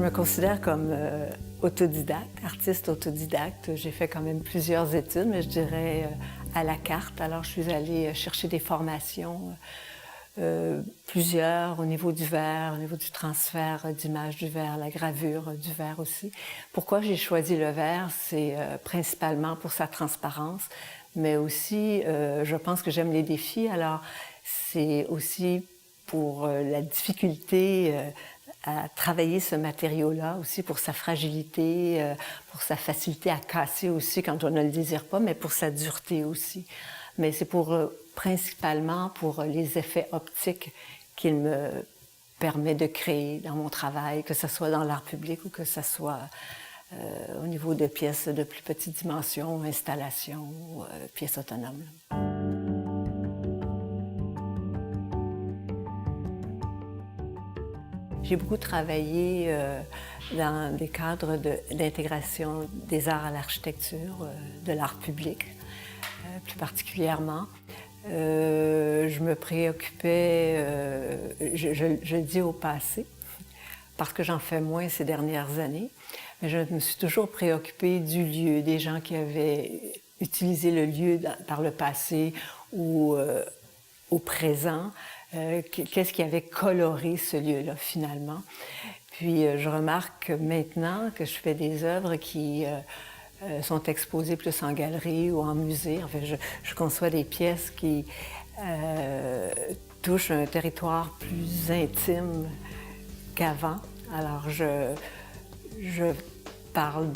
me considère comme autodidacte, artiste autodidacte. J'ai fait quand même plusieurs études, mais je dirais à la carte. Alors, je suis allée chercher des formations, plusieurs au niveau du verre, au niveau du transfert d'image du verre, la gravure du verre aussi. Pourquoi j'ai choisi le verre? C'est principalement pour sa transparence, mais aussi, je pense que j'aime les défis. Alors, c'est aussi pour la difficulté à travailler ce matériau-là, aussi pour sa fragilité, pour sa facilité à casser aussi quand on ne le désire pas, mais pour sa dureté aussi. Mais c'est pour principalement pour les effets optiques qu'il me permet de créer dans mon travail, que ce soit dans l'art public ou que ce soit au niveau de pièces de plus petite dimension, installations, pièces autonomes. J'ai beaucoup travaillé dans des cadres d'intégration des arts à l'architecture, de l'art public, plus particulièrement. Je me préoccupais, je le dis au passé, parce que j'en fais moins ces dernières années, mais je me suis toujours préoccupée du lieu, des gens qui avaient utilisé le lieu par le passé ou au présent. Qu'est-ce qui avait coloré ce lieu-là, finalement. Puis, je remarque maintenant que je fais des œuvres qui sont exposées plus en galerie ou en musée. En fait, je conçois des pièces qui touchent un territoire plus intime qu'avant. Alors, je parle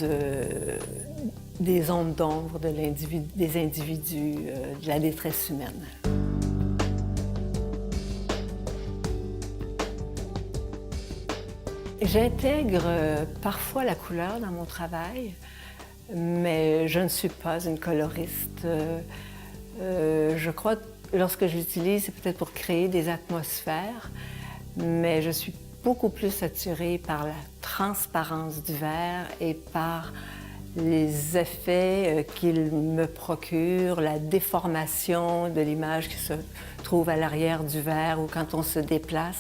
des zones d'ombre des individus, de la détresse humaine. J'intègre parfois la couleur dans mon travail, mais je ne suis pas une coloriste. Je crois que lorsque je l'utilise, c'est peut-être pour créer des atmosphères, mais je suis beaucoup plus attirée par la transparence du verre et par les effets qu'il me procure, la déformation de l'image qui se trouve à l'arrière du verre ou quand on se déplace.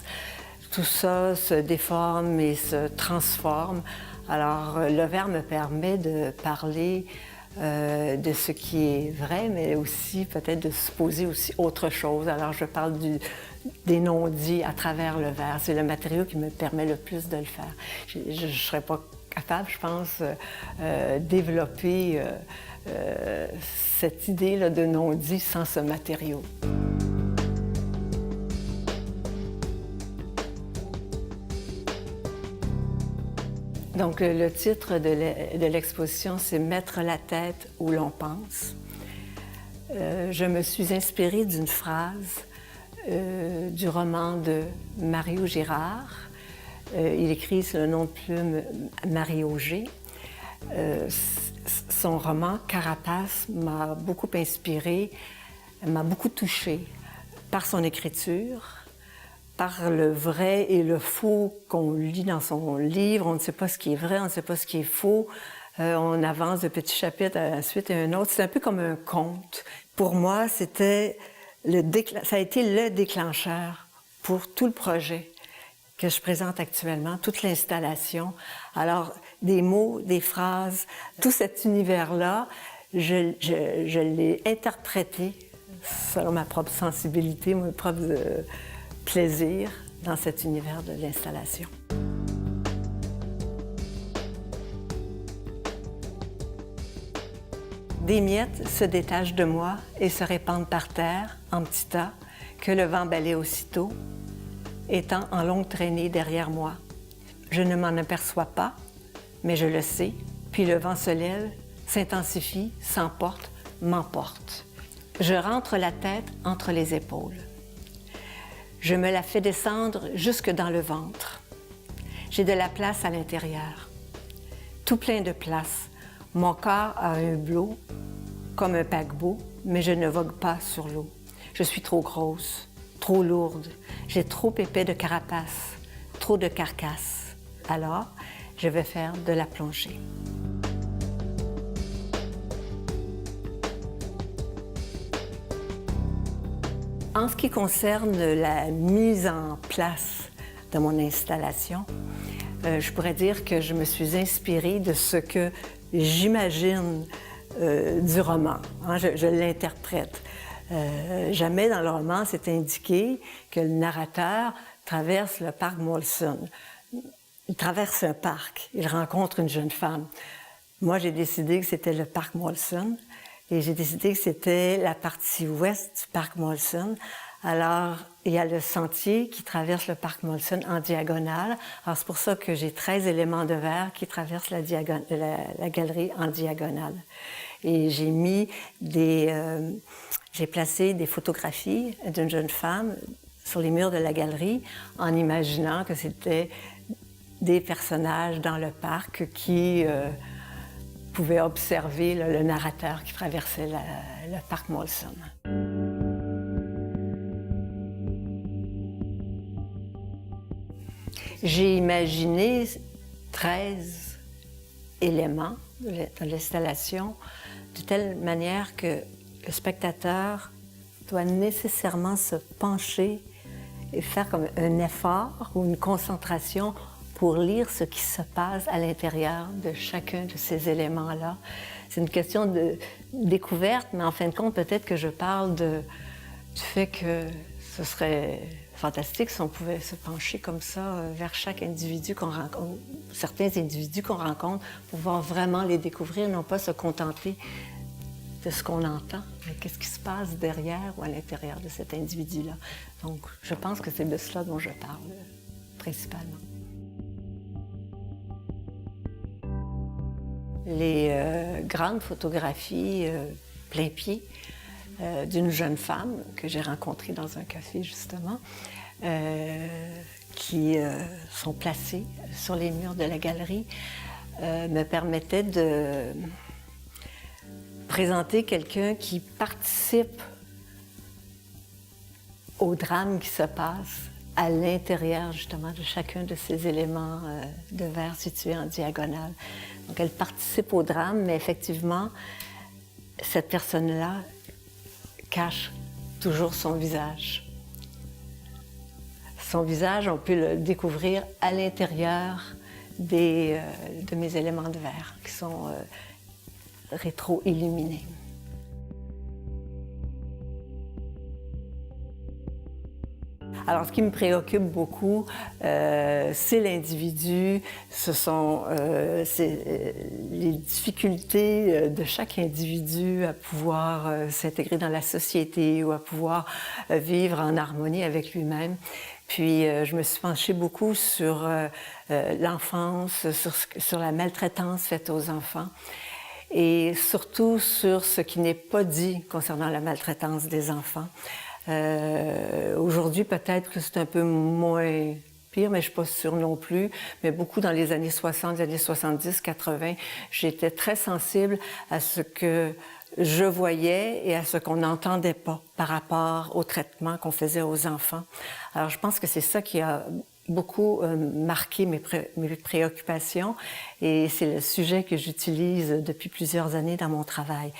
Tout ça se déforme et se transforme. Alors, le verre me permet de parler de ce qui est vrai, mais aussi peut-être de supposer aussi autre chose. Alors, je parle des non-dits à travers le verre. C'est le matériau qui me permet le plus de le faire. Je ne serais pas capable, je pense, développer cette idée là, de non-dit sans ce matériau. Donc, le titre de l'exposition, c'est « Mettre la tête où l'on pense ». Je me suis inspirée d'une phrase du roman de Mario Girard. Il écrit sous le nom de plume Mario G. Son roman « Carapace » m'a beaucoup inspirée, m'a beaucoup touchée par son écriture, par le vrai et le faux qu'on lit dans son livre. On ne sait pas ce qui est vrai, on ne sait pas ce qui est faux. On avance de petits chapitres à la suite et un autre. C'est un peu comme un conte. Pour moi, ça a été le déclencheur pour tout le projet que je présente actuellement, toute l'installation. Alors, des mots, des phrases, tout cet univers-là, je l'ai interprété selon ma propre sensibilité, mon propre plaisir dans cet univers de l'installation. Des miettes se détachent de moi et se répandent par terre, en petits tas, que le vent balaie aussitôt, étant en longue traînée derrière moi. Je ne m'en aperçois pas, mais je le sais, puis le vent se lève, s'intensifie, s'emporte, m'emporte. Je rentre la tête entre les épaules. Je me la fais descendre jusque dans le ventre. J'ai de la place à l'intérieur. Tout plein de place. Mon corps a un blot, comme un paquebot, mais je ne vogue pas sur l'eau. Je suis trop grosse, trop lourde. J'ai trop épais de carapace, trop de carcasse. Alors, je vais faire de la plongée. En ce qui concerne la mise en place de mon installation, je pourrais dire que je me suis inspirée de ce que j'imagine du roman. Hein, je l'interprète. Jamais dans le roman c'est indiqué que le narrateur traverse le parc Molson. Il traverse un parc, il rencontre une jeune femme. Moi, j'ai décidé que c'était le parc Molson et j'ai décidé que c'était la partie ouest du parc Molson. Alors, il y a le sentier qui traverse le parc Molson en diagonale. Alors, c'est pour ça que j'ai 13 éléments de verre qui traversent la galerie en diagonale. Et j'ai mis j'ai placé des photographies d'une jeune femme sur les murs de la galerie en imaginant que c'était des personnages dans le parc qui pouvaient observer le narrateur qui traversait le parc Molson. J'ai imaginé 13 éléments de l'installation de telle manière que le spectateur doit nécessairement se pencher et faire comme un effort ou une concentration pour lire ce qui se passe à l'intérieur de chacun de ces éléments-là. C'est une question de découverte, mais en fin de compte, peut-être que je parle du fait que ce serait fantastique si on pouvait se pencher comme ça vers chaque individu qu'on rencontre, certains individus qu'on rencontre, pour pouvoir vraiment les découvrir, non pas se contenter de ce qu'on entend, mais qu'est-ce qui se passe derrière ou à l'intérieur de cet individu-là. Donc, je pense que c'est de cela dont je parle, principalement. Les grandes photographies plein pied d'une jeune femme que j'ai rencontrée dans un café, justement, qui sont placées sur les murs de la galerie, me permettaient de présenter quelqu'un qui participe au drame qui se passe à l'intérieur, justement, de chacun de ces éléments de verre situés en diagonale. Donc, elle participe au drame, mais effectivement, cette personne-là cache toujours son visage. Son visage, on peut le découvrir à l'intérieur de mes éléments de verre, qui sont rétro-illuminés. Alors, ce qui me préoccupe beaucoup, c'est l'individu, ce sont les difficultés de chaque individu à pouvoir s'intégrer dans la société ou à pouvoir vivre en harmonie avec lui-même. Puis, je me suis penchée beaucoup sur l'enfance, sur la maltraitance faite aux enfants et surtout sur ce qui n'est pas dit concernant la maltraitance des enfants. Aujourd'hui, peut-être que c'est un peu moins pire, mais je ne suis pas sûre non plus. Mais beaucoup dans les années 60, les années 70, 80, j'étais très sensible à ce que je voyais et à ce qu'on n'entendait pas par rapport au traitement qu'on faisait aux enfants. Alors, je pense que c'est ça qui a beaucoup marqué mes préoccupations et c'est le sujet que j'utilise depuis plusieurs années dans mon travail.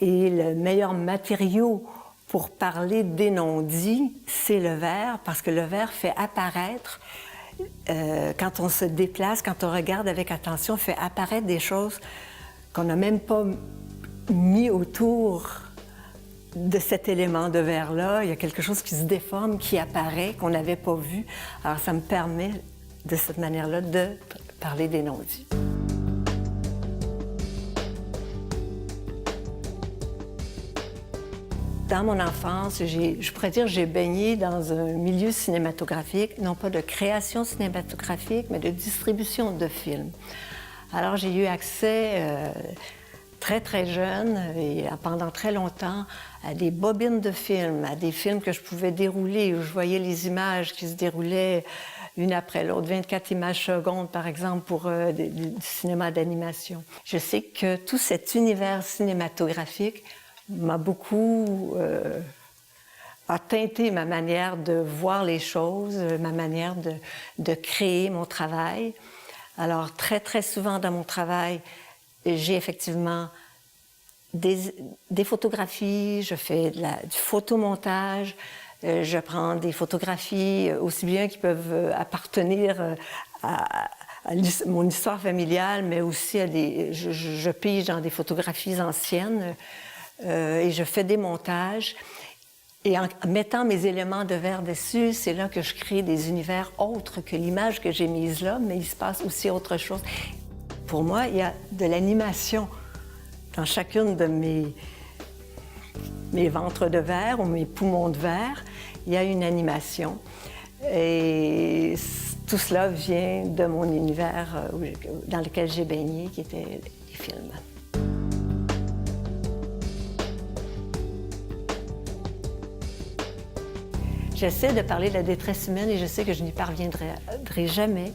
Et le meilleur matériau pour parler des non-dits, c'est le verre, parce que le verre fait apparaître, quand on se déplace, quand on regarde avec attention, fait apparaître des choses qu'on n'a même pas mis autour de cet élément de verre-là. Il y a quelque chose qui se déforme, qui apparaît, qu'on n'avait pas vu. Alors, ça me permet, de cette manière-là, de parler des non-dits. Dans mon enfance, je pourrais dire que j'ai baigné dans un milieu cinématographique, non pas de création cinématographique, mais de distribution de films. Alors, j'ai eu accès très, très jeune et pendant très longtemps à des bobines de films, à des films que je pouvais dérouler, où je voyais les images qui se déroulaient une après l'autre, 24 images secondes, par exemple, pour du cinéma d'animation. Je sais que tout cet univers cinématographique m'a beaucoup a teinté ma manière de voir les choses, ma manière de créer mon travail. Alors, très, très souvent dans mon travail, j'ai effectivement des photographies, je fais du photomontage, je prends des photographies aussi bien qui peuvent appartenir mon histoire familiale, mais aussi je pige dans des photographies anciennes et je fais des montages. Et en mettant mes éléments de verre dessus, c'est là que je crée des univers autres que l'image que j'ai mise là, mais il se passe aussi autre chose. Pour moi, il y a de l'animation dans chacune de mes ventres de verre ou mes poumons de verre. Il y a une animation. Et tout cela vient de mon univers dans lequel j'ai baigné, qui était les films. J'essaie de parler de la détresse humaine et je sais que je n'y parviendrai jamais.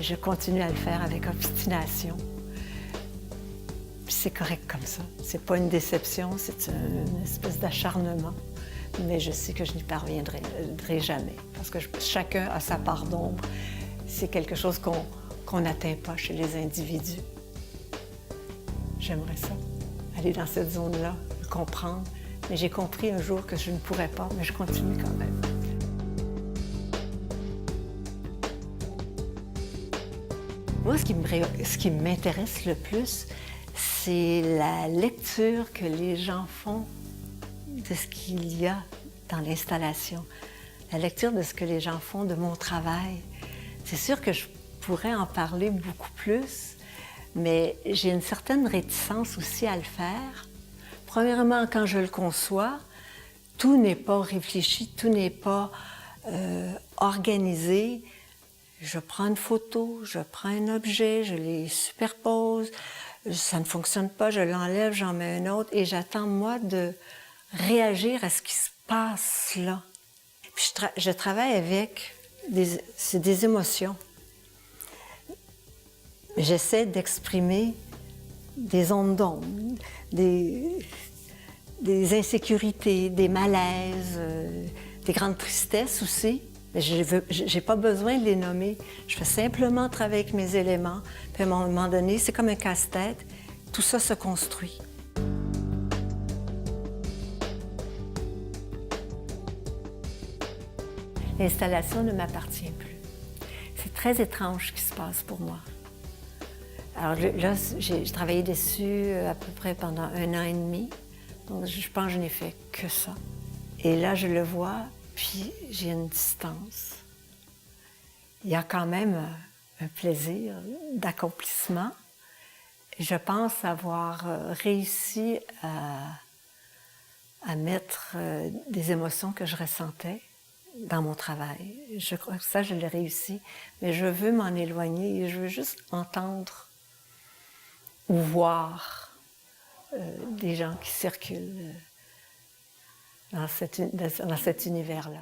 Je continue à le faire avec obstination. Puis c'est correct comme ça. C'est pas une déception, c'est une espèce d'acharnement. Mais je sais que je n'y parviendrai jamais. Parce que chacun a sa part d'ombre. C'est quelque chose qu'on n'atteint pas chez les individus. J'aimerais ça, aller dans cette zone-là, le comprendre. Mais j'ai compris un jour que je ne pourrais pas, mais je continue quand même. Moi, ce qui m'intéresse le plus, c'est la lecture que les gens font de ce qu'il y a dans l'installation. La lecture de ce que les gens font de mon travail. C'est sûr que je pourrais en parler beaucoup plus, mais j'ai une certaine réticence aussi à le faire. Premièrement, quand je le conçois, tout n'est pas réfléchi, tout n'est pas organisé. Je prends une photo, je prends un objet, je les superpose, ça ne fonctionne pas, je l'enlève, j'en mets un autre et j'attends, moi, de réagir à ce qui se passe là. Puis je travaille avec des émotions. J'essaie d'exprimer des ondes d'ombre, des insécurités, des malaises, des grandes tristesses aussi. Mais je n'ai pas besoin de les nommer. Je fais simplement travailler avec mes éléments. Puis à un moment donné, c'est comme un casse-tête. Tout ça se construit. L'installation ne m'appartient plus. C'est très étrange ce qui se passe pour moi. Alors là, j'ai travaillé dessus à peu près pendant 1 an et demi. Donc je pense que je n'ai fait que ça. Et là, je le vois, puis j'ai une distance. Il y a quand même un plaisir d'accomplissement. Je pense avoir réussi à mettre des émotions que je ressentais dans mon travail. Je crois que ça, je l'ai réussi. Mais je veux m'en éloigner et je veux juste entendre ou voir des gens qui circulent dans cet univers-là.